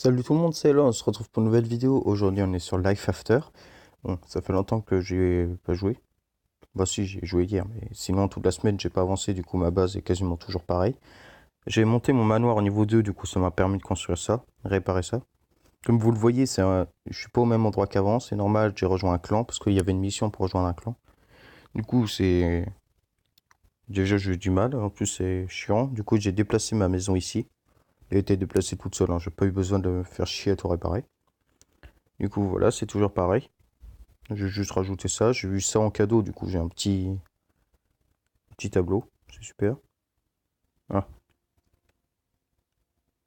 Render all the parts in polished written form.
Salut tout le monde, c'est Ella, on se retrouve pour une nouvelle vidéo. Aujourd'hui on est sur Life After. Bon, ça fait longtemps que j'ai pas joué. Bah si, j'ai joué hier, mais sinon toute la semaine j'ai pas avancé, du coup ma base est quasiment toujours pareille. J'ai monté mon manoir au niveau 2, du coup ça m'a permis de construire ça, réparer ça. Comme vous le voyez, je suis pas au même endroit qu'avant, c'est normal, j'ai rejoint un clan parce qu'il y avait une mission pour rejoindre un clan. Du coup c'est... Déjà j'ai eu du mal, en plus c'est chiant. Du coup j'ai déplacé ma maison ici. Elle a été déplacée toute seule, hein. J'ai pas eu besoin de me faire chier à tout réparer. Du coup voilà, c'est toujours pareil. J'ai juste rajouté ça. J'ai eu ça en cadeau, du coup j'ai un petit tableau. C'est super. Ah,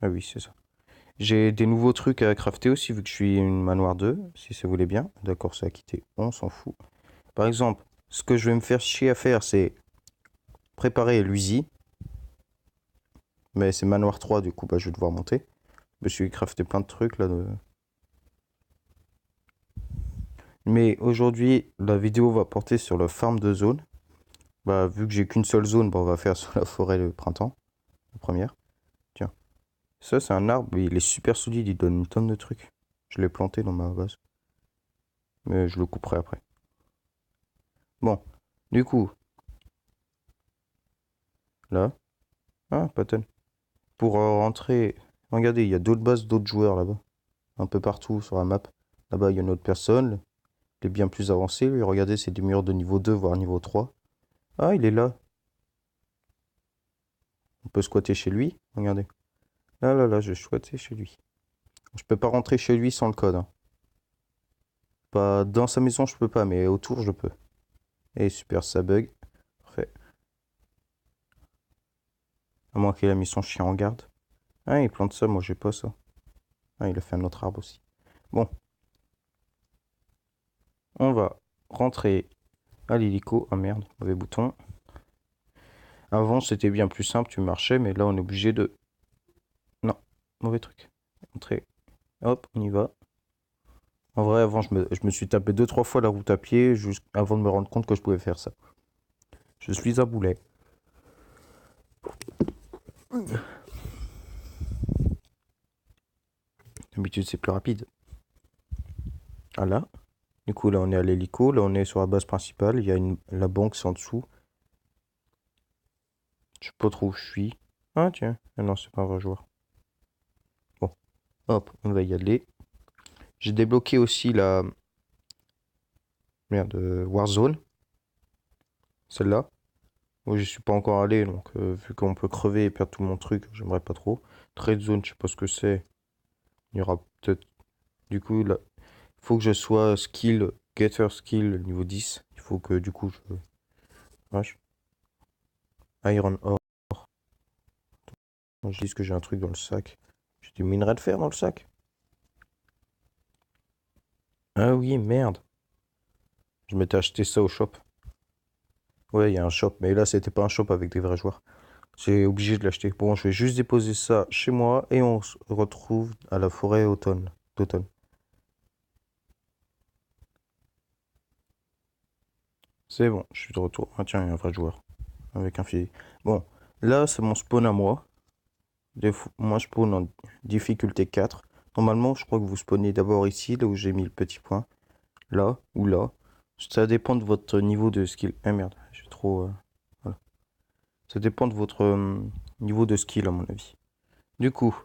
ah oui, c'est ça. J'ai des nouveaux trucs à crafter aussi, vu que je suis une manoir 2, si ça voulait bien. D'accord, ça a quitté, on s'en fout. Par exemple, ce que je vais me faire chier à faire, c'est préparer l'usine. Mais c'est manoir 3, du coup, bah, je vais devoir monter. Je me suis crafté plein de trucs là. Mais aujourd'hui, la vidéo va porter sur le farm de zone. Bah, vu que j'ai qu'une seule zone, bah, on va faire sur la forêt de printemps, la première. Tiens. Ça, c'est un arbre, il est super solide, il donne une tonne de trucs. Je l'ai planté dans ma base, mais je le couperai après. Bon, du coup, là, ah, Patton. Pour rentrer, regardez, il y a d'autres bases, d'autres joueurs là-bas, un peu partout sur la map. Là-bas, il y a une autre personne, il est bien plus avancé, lui, regardez, c'est des murs de niveau 2, voire niveau 3. Ah, il est là, on peut squatter chez lui, regardez. Là, là, là, je vais squatter chez lui. Je peux pas rentrer chez lui sans le code, hein. Pas dans sa maison, je peux pas, mais autour, je peux. Et super, ça bug. Parfait. À moins qu'il a mis son chien en garde. Ah, il plante ça, moi j'ai pas ça. Ah, il a fait un autre arbre aussi. Bon, on va rentrer à l'hélico. Ah merde, mauvais bouton. Avant, c'était bien plus simple, tu marchais, mais là, on est obligé de... Non, mauvais truc. Entrer. Hop, on y va. En vrai, avant, je me suis tapé deux, trois fois la route à pied, juste avant de me rendre compte que je pouvais faire ça. Je suis un boulet. D'habitude, c'est plus rapide. Ah là. Du coup, là, on est à l'hélico. Là, on est sur la base principale. Il y a la banque, c'est en dessous. Je sais pas trop où je suis. Ah, tiens. Ah non, c'est pas un vrai joueur. Bon, hop, on va y aller. J'ai débloqué aussi la... Merde, Warzone. Celle-là. Moi, je suis pas encore allé, donc vu qu'on peut crever et perdre tout mon truc, j'aimerais pas trop. Trade Zone, je sais pas ce que c'est. Il y aura peut-être... Du coup, là, il faut que je sois skill, getter skill niveau 10. Il faut que, du coup, je... Wesh. Iron Ore. Je dis que j'ai un truc dans le sac. J'ai du minerai de fer dans le sac. Ah oui, merde. Je m'étais acheté ça au shop. Ouais, il y a un shop, mais là, c'était pas un shop avec des vrais joueurs. J'ai obligé de l'acheter. Bon, je vais juste déposer ça chez moi et on se retrouve à la forêt d'automne. C'est bon, je suis de retour. Ah tiens, il y a un vrai joueur avec un fusil. Bon, là, c'est mon spawn à moi. Moi, je spawn en difficulté 4. Normalement, je crois que vous spawnez d'abord ici, là où j'ai mis le petit point. Là ou là. Ça dépend de votre niveau de skill. Ah merde, j'ai trop... voilà. Ça dépend de votre niveau de skill, à mon avis. Du coup,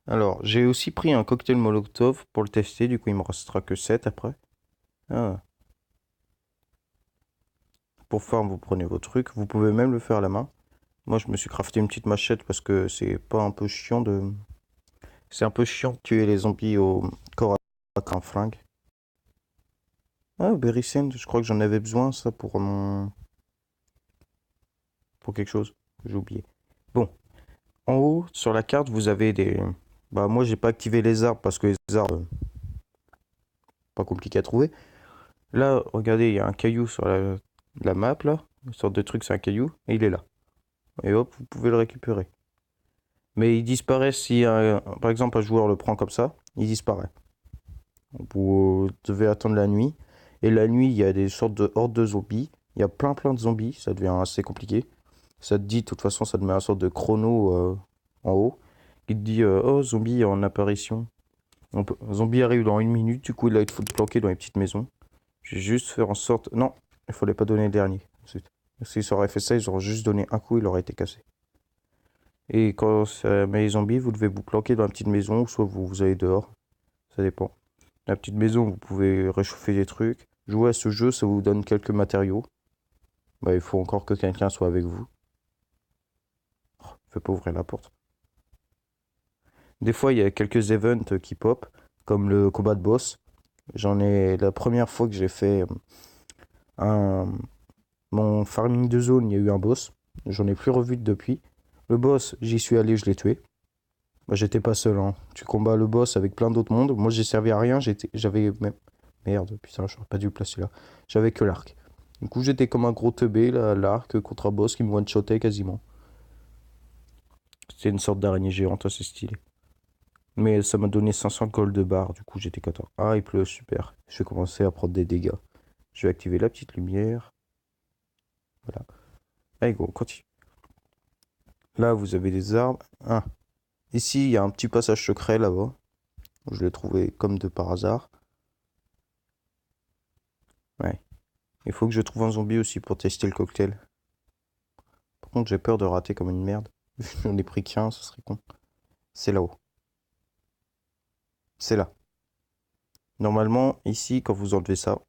alors, j'ai aussi pris un cocktail Molotov pour le tester. Du coup, il me restera que 7 après. Ah. Pour farm, vous prenez vos trucs. Vous pouvez même le faire à la main. Moi, je me suis crafté une petite machette parce que c'est pas un peu chiant de... C'est un peu chiant de tuer les zombies au corps à corps un flingue. Ah, Berry Sand, je crois que j'en avais besoin, ça, pour mon... Pour quelque chose. J'ai oublié. Bon, en haut, sur la carte, vous avez des... Bah, moi, j'ai pas activé les arbres parce que les arbres, pas compliqué à trouver. Là, regardez, il y a un caillou sur la map, là. Une sorte de truc, c'est un caillou. Et il est là. Et hop, vous pouvez le récupérer. Mais il disparaît si, par exemple, un joueur le prend comme ça, il disparaît. Vous devez attendre la nuit. Et la nuit, il y a des sortes de hordes de zombies. Il y a plein de zombies, ça devient assez compliqué. Ça te dit, de toute façon, ça te met un sorte de chrono en haut qui te dit oh, zombie en apparition. Zombie arrive dans 1 minute, du coup là il faut te planquer dans les petites maisons. Je vais juste faire en sorte. Non, il fallait pas donner le dernier. Ensuite. S'ils auraient fait ça, ils auraient juste donné un coup, il aurait été cassé. Et quand ça met les zombies, vous devez vous planquer dans la petite maison, ou soit vous allez dehors. Ça dépend. La petite maison, vous pouvez réchauffer des trucs. Jouer à ce jeu, ça vous donne quelques matériaux. Bah, il faut encore que quelqu'un soit avec vous. Oh, fais pas ouvrir la porte. Des fois, il y a quelques events qui pop, comme le combat de boss. J'en ai la première fois que j'ai fait un mon farming de zone, il y a eu un boss. J'en ai plus revu depuis. Le boss, j'y suis allé, je l'ai tué. Bah, j'étais pas seul, hein. Tu combats le boss avec plein d'autres mondes. Moi, j'ai servi à rien. J'avais même. Merde, putain, j'aurais pas dû le placer là. J'avais que l'arc. Du coup, j'étais comme un gros teubé, là, l'arc contre un boss qui me one-shotait quasiment. C'était une sorte d'araignée géante, assez stylé. Mais ça m'a donné 500 gold de barre, du coup j'étais content. Ah, il pleut, super. Je vais commencer à prendre des dégâts. Je vais activer la petite lumière. Voilà. Allez, go, continue. Là, vous avez des arbres. Ah. Ici, il y a un petit passage secret là-bas. Je l'ai trouvé comme de par hasard. Ouais. Il faut que je trouve un zombie aussi pour tester le cocktail. Par contre, j'ai peur de rater comme une merde. J'en ai pris qu'un, ce serait con. C'est là-haut. C'est là. Normalement, ici, quand vous enlevez ça,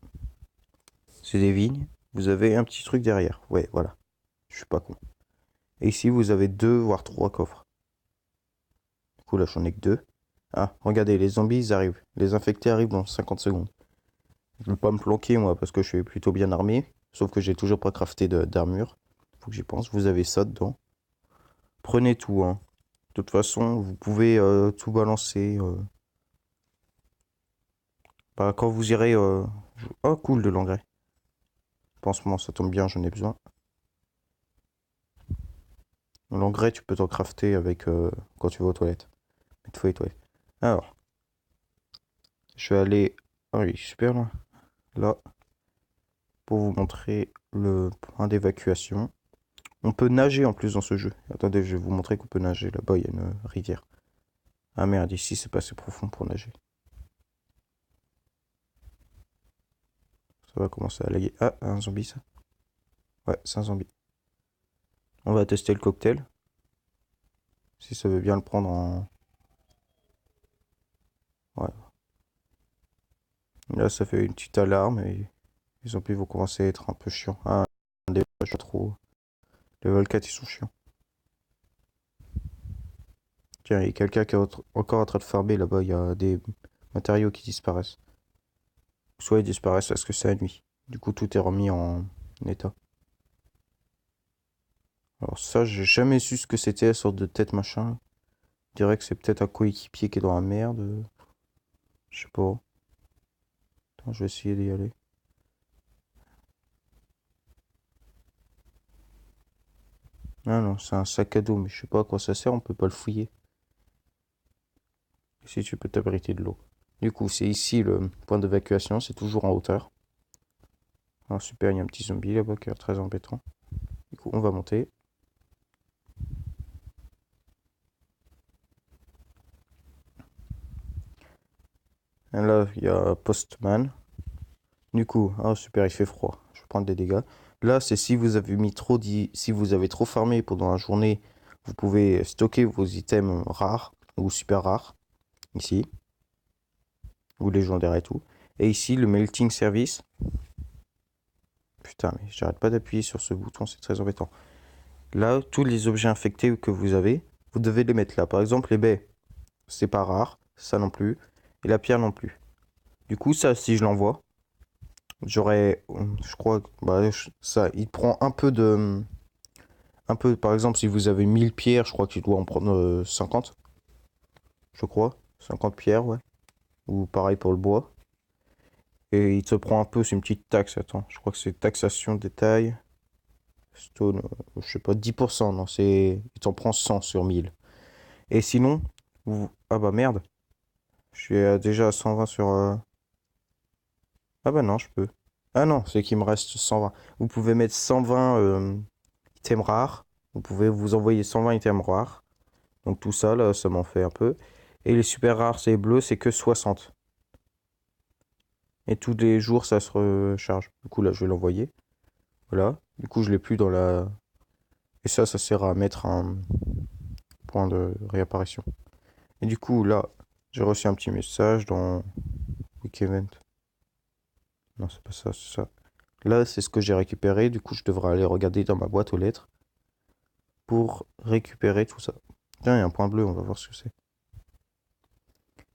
c'est des vignes. Vous avez un petit truc derrière. Ouais, voilà. Je suis pas con. Et ici, vous avez 2 voire 3 coffres. Du coup, là, j'en ai que 2. Ah, regardez, les zombies, ils arrivent. Les infectés arrivent dans 50 secondes. Je ne vais pas me planquer, moi, parce que je suis plutôt bien armé. Sauf que j'ai toujours pas crafté d'armure. Faut que j'y pense. Vous avez ça dedans. Prenez tout, hein. De toute façon, vous pouvez tout balancer. Bah, quand vous irez... Oh, cool, de l'engrais. Pansement, ça tombe bien, j'en ai besoin. L'engrais, tu peux t'en crafter avec quand tu vas aux toilettes. Une fois les toilettes. Alors, je vais aller... Ah oui, super loin. Là, pour vous montrer le point d'évacuation. On peut nager en plus dans ce jeu. Attendez, je vais vous montrer qu'on peut nager. Là-bas, il y a une rivière. Ah merde, ici, c'est pas assez profond pour nager. Ça va commencer à laguer. Ah, un zombie, ça. Ouais, c'est un zombie. On va tester le cocktail. Si ça veut bien le prendre en... Ouais. Là, ça fait une petite alarme et les zombies vont commencer à être un peu chiants. Ah, des pas trop. Les Level 4, ils sont chiants. Tiens, il y a quelqu'un qui est encore en train de farmer là-bas. Il y a des matériaux qui disparaissent. Soit ils disparaissent parce que c'est la nuit. Du coup, tout est remis en état. Alors ça, j'ai jamais su ce que c'était, la sorte de tête machin. Je dirais que c'est peut-être un coéquipier qui est dans la merde. Je sais pas. Attends, je vais essayer d'y aller. Ah non, c'est un sac à dos, mais je sais pas à quoi ça sert, on peut pas le fouiller. Si tu peux t'abriter de l'eau. Du coup, c'est ici le point d'évacuation, c'est toujours en hauteur. Ah super, il y a un petit zombie là-bas qui a l'air très embêtant. Du coup, on va monter. Et là, il y a Postman. Du coup, ah super, il fait froid. Je vais prendre des dégâts. Là, c'est si vous avez mis trop si vous avez trop farmé pendant la journée, vous pouvez stocker vos items rares ou super rares. Ici. Ou légendaires et tout. Et ici, le melting service. Putain, mais j'arrête pas d'appuyer sur ce bouton, c'est très embêtant. Là, tous les objets infectés que vous avez, vous devez les mettre là. Par exemple, les baies, c'est pas rare, ça non plus. Et la pierre non plus. Du coup, ça, si je l'envoie, j'aurais, je crois, bah, ça, il prend un peu de, un peu, par exemple, si vous avez 1000 pierres, je crois qu'il doit en prendre 50. Je crois, 50 pierres, ouais. Ou pareil pour le bois. Et il te prend un peu, c'est une petite taxe, attends, je crois que c'est taxation détail. Stone, je sais pas, 10%, non, c'est, il t'en prend 100 sur 1000. Et sinon, ah bah merde, je suis déjà à 120 sur... Ah bah non, je peux. Ah non, c'est qu'il me reste 120. Vous pouvez mettre 120 items rares. Vous pouvez vous envoyer 120 items rares. Donc tout ça, là, ça m'en fait un peu. Et les super rares, c'est bleu, c'est que 60. Et tous les jours, ça se recharge. Du coup, là, je vais l'envoyer. Voilà. Du coup, je l'ai plus dans la... Et ça sert à mettre un point de réapparition. Et du coup, là, j'ai reçu un petit message dans Week Event. Non, c'est pas ça, c'est ça. Là, c'est ce que j'ai récupéré. Du coup, je devrais aller regarder dans ma boîte aux lettres pour récupérer tout ça. Tiens, il y a un point bleu, on va voir ce que c'est.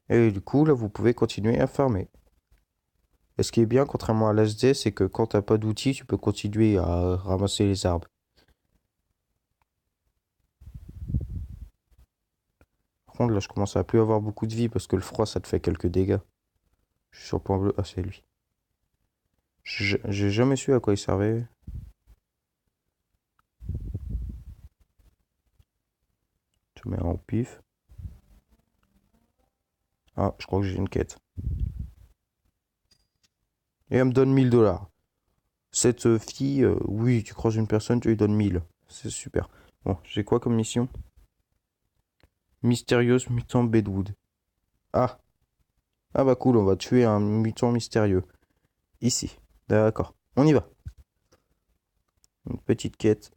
Et du coup, là, vous pouvez continuer à farmer. Et ce qui est bien, contrairement à l'ASD, c'est que quand t'as pas d'outils, tu peux continuer à ramasser les arbres. Par contre, là, je commence à plus avoir beaucoup de vie parce que le froid, ça te fait quelques dégâts. Je suis sur le point bleu. Ah, c'est lui. J'ai jamais su à quoi il servait. Je mets en pif. Ah, je crois que j'ai une quête. Et elle me donne 1000 $. Cette fille, oui, tu croises une personne, tu lui donnes 1000. C'est super. Bon, j'ai quoi comme mission? Mystérieuse mutant Bedwood. Ah, ah bah cool, on va tuer un mutant mystérieux. Ici. D'accord. On y va. Une petite quête.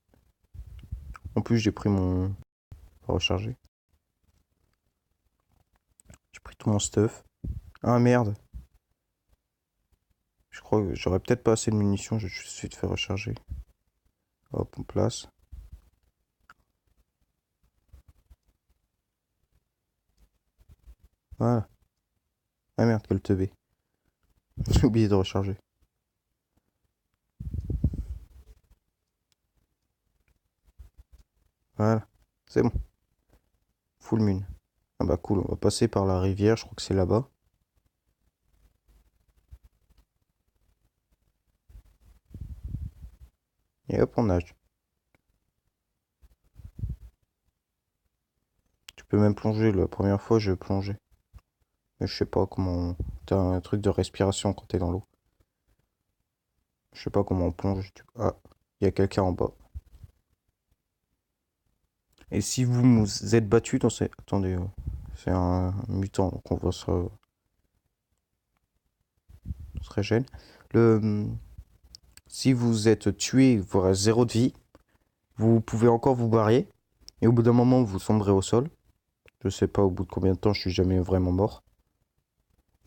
En plus, j'ai pris mon... On va recharger. J'ai pris tout mon stuff. Ah merde. Je crois que j'aurais peut-être pas assez de munitions, je vais juste de faire recharger. Hop, on place. Voilà. Ah merde, quel teubé. J'ai oublié de recharger. Voilà. C'est bon. Full moon. Ah bah cool, on va passer par la rivière, je crois que c'est là-bas. Et hop, on nage. Tu peux même plonger, la première fois je plongeais. Mais je sais pas comment... T'as un truc de respiration quand t'es dans l'eau. Je sais pas comment on plonge. Ah, il y a quelqu'un en bas. Et si vous vous êtes battu dans ces... Attendez, c'est un mutant, donc on va se régène. Si vous êtes tué, vous aurez 0 de vie, vous pouvez encore vous barrer. Et au bout d'un moment, vous sombrez au sol. Je sais pas au bout de combien de temps, je suis jamais vraiment mort.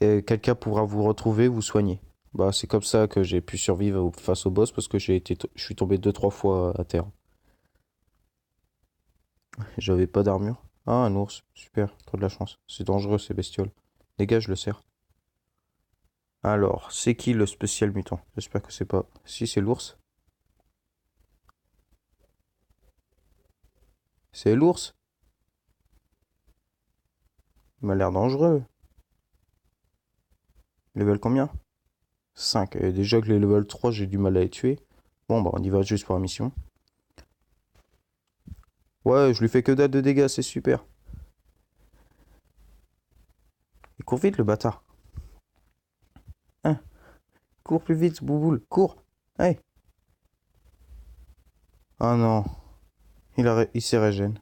Et quelqu'un pourra vous retrouver, vous soigner. Bah, c'est comme ça que j'ai pu survivre face au boss parce que je suis tombé 2 3 fois à terre. J'avais pas d'armure. Ah, un ours, super, trop de la chance. C'est dangereux ces bestioles. Dégage, je le serre. Alors, c'est qui le spécial mutant? J'espère que c'est pas. Si, c'est l'ours. C'est l'ours. Il m'a l'air dangereux. Level combien? 5. Et déjà que les level 3, j'ai du mal à les tuer. Bon, bah, on y va juste pour la mission. Ouais, je lui fais que dalle de dégâts, c'est super. Il court vite, le bâtard. Hein, cours plus vite, bouboule, cours. Hey. Ah non, il s'est régène.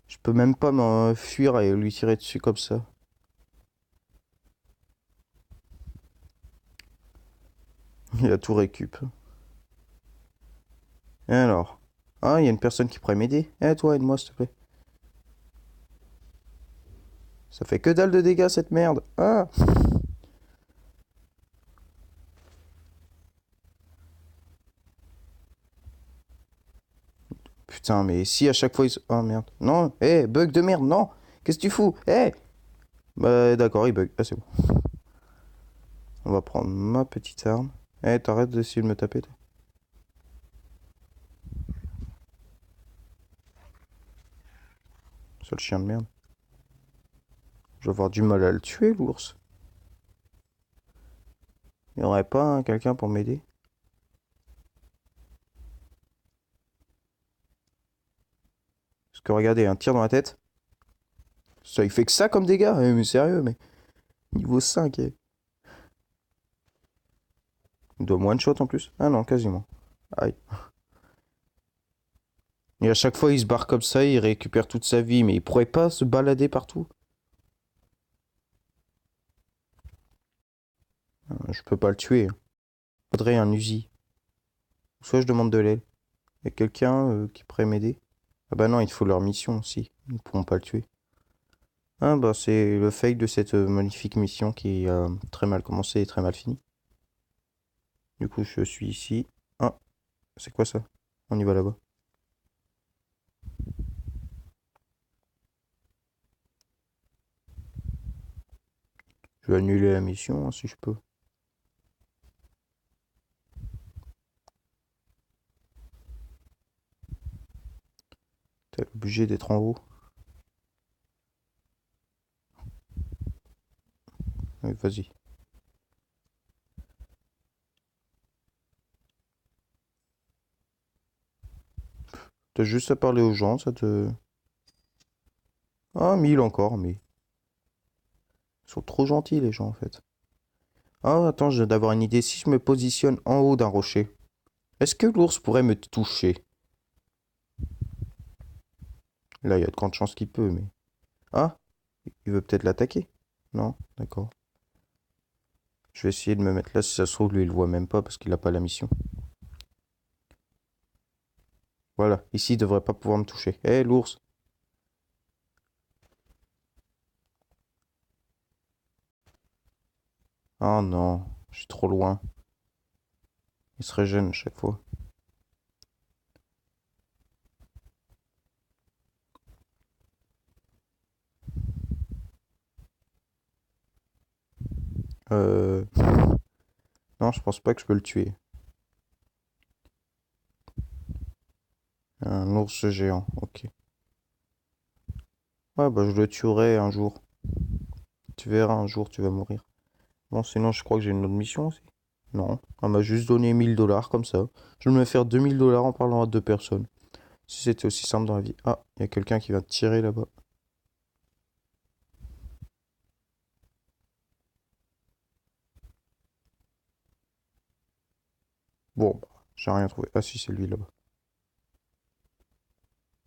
Je peux même pas m'enfuir et lui tirer dessus comme ça. Il a tout récup. Et alors? Ah, il y a une personne qui pourrait m'aider. Eh, toi, aide-moi, s'il te plaît. Ça fait que dalle de dégâts, cette merde. Ah! Putain, mais si à chaque fois ils... Oh merde. Non, hé, bug de merde, non! Qu'est-ce que tu fous? Hé! Bah d'accord, il bug. Ah, c'est bon. On va prendre ma petite arme. Eh, t'arrêtes d'essayer de me taper, toi. Sale chien de merde. Je vais avoir du mal à le tuer, l'ours. Il n'y aurait pas quelqu'un pour m'aider? Parce que regardez, un tir dans la tête. Ça, il fait que ça comme dégâts? Mais sérieux, mais... Niveau 5, eh. Il doit me one-shot en plus. Ah non, quasiment. Aïe. Et à chaque fois, il se barre comme ça, il récupère toute sa vie, mais il pourrait pas se balader partout. Je peux pas le tuer. Faudrait un Uzi. Soit je demande de l'aide. Y a quelqu'un qui pourrait m'aider? Ah bah non, il faut leur mission aussi. Ils pourront pas le tuer. Ah bah c'est le fail de cette magnifique mission qui a très mal commencé et très mal fini. Du coup, je suis ici. Ah, c'est quoi ça? On y va là-bas. Je vais annuler la mission hein, si je peux. T'es obligé d'être en haut. Ouais, vas-y. T'as juste à parler aux gens, ça te... Ah, 1000 encore, mais... Ils sont trop gentils les gens en fait. Ah, attends, je viens d'avoir une idée. Si je me positionne en haut d'un rocher, est-ce que l'ours pourrait me toucher? Là, il y a de grandes chances qu'il peut, mais... Ah, il veut peut-être l'attaquer. Non, d'accord. Je vais essayer de me mettre là, si ça se trouve, lui, il le voit même pas parce qu'il a pas la mission. Voilà, ici, il devrait pas pouvoir me toucher. Hé, l'ours! Ah non, je suis trop loin. Il se régène à chaque fois. Euh... Non, je pense pas que je peux le tuer. Un ours géant, ok. Ouais, bah je le tuerai un jour. Tu verras, un jour, tu vas mourir. Bon, sinon, je crois que j'ai une autre mission aussi. Non, elle m'a juste donné 1000 $ comme ça. Je vais me faire 2000 $ en parlant à deux personnes. Si c'était aussi simple dans la vie. Ah, il y a quelqu'un qui va tirer là-bas. Bon, bah, j'ai rien trouvé. Ah si, c'est lui là-bas.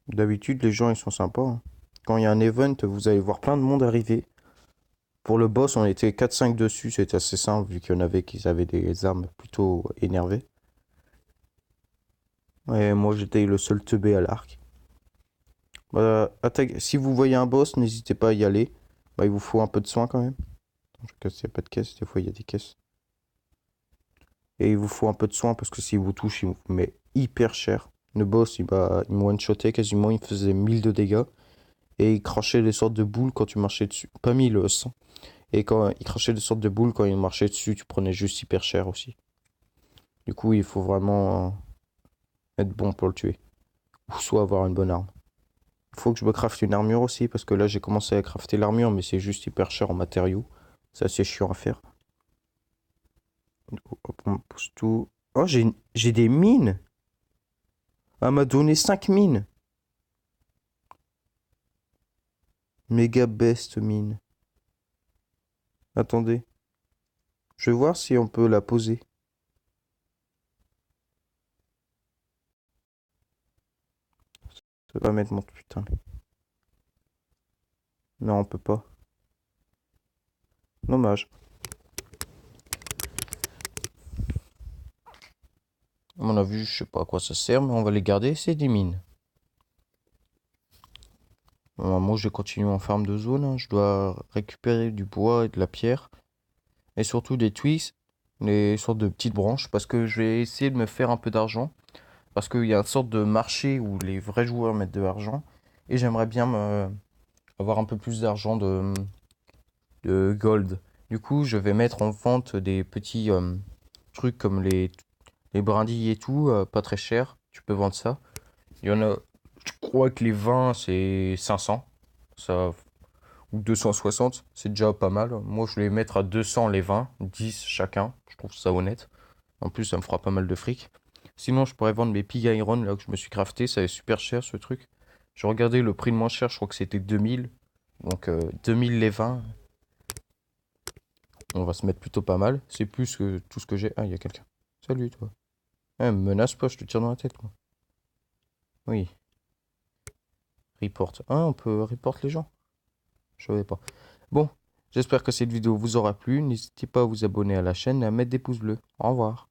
D'habitude, les gens, ils sont sympas, hein. Quand il y a un event, vous allez voir plein de monde arriver. Pour le boss, on était 4-5 dessus, c'était assez simple, vu qu'il y en avait qui avaient des armes plutôt énervées. Et moi, j'étais le seul teubé à l'arc. Bah, si vous voyez un boss, n'hésitez pas à y aller. Bah, il vous faut un peu de soin quand même. Je sais qu'il n'y a pas de caisse, des fois il y a des caisses. Et il vous faut un peu de soin parce que s'il vous touche, il vous met hyper cher. Le boss, il me one-shotait quasiment, il me faisait 1000 de dégâts. Et il crachait des sortes de boules quand tu marchais dessus. Pas 1000, 100. Et quand il crachait des sortes de boules, quand il marchait dessus, tu prenais juste hyper cher aussi. Du coup, il faut vraiment être bon pour le tuer. Ou soit avoir une bonne arme. Il faut que je me crafte une armure aussi, parce que là, j'ai commencé à crafter l'armure, mais c'est juste hyper cher en matériaux. C'est assez chiant à faire. Hop, on pousse tout. Oh, j'ai des mines. Elle m'a donné 5 mines. Méga best mine. Attendez. Je vais voir si on peut la poser. Ça va mettre mon putain. Non, on peut pas. Dommage. À mon avis, je sais pas à quoi ça sert, mais on va les garder. C'est des mines. Bon, moi, je vais continuer en farm de zone, hein. Je dois récupérer du bois et de la pierre. Et surtout des twigs, des sortes de petites branches, parce que je vais essayer de me faire un peu d'argent. Parce qu'il y a une sorte de marché où les vrais joueurs mettent de l'argent. Et j'aimerais bien avoir un peu plus d'argent de gold. Du coup, je vais mettre en vente des petits trucs comme les brindilles et tout, pas très cher. Tu peux vendre ça. Il y en a, je crois que les 20, c'est 500. Ça, ou 260, c'est déjà pas mal. Moi, je vais les mettre à 200 les 20, 10 chacun. Je trouve ça honnête. En plus, ça me fera pas mal de fric. Sinon, je pourrais vendre mes pig iron là que je me suis crafté. Ça est super cher ce truc. J'ai regardé le prix le moins cher, je crois que c'était 2000. Donc 2000 les 20, on va se mettre plutôt pas mal. C'est plus que tout ce que j'ai. Ah, il y a quelqu'un. Salut toi. Eh, me menace pas, je te tire dans la tête, quoi. Oui. Report. Ah, on peut report les gens. Je savais pas. Bon, j'espère que cette vidéo vous aura plu. N'hésitez pas à vous abonner à la chaîne et à mettre des pouces bleus. Au revoir.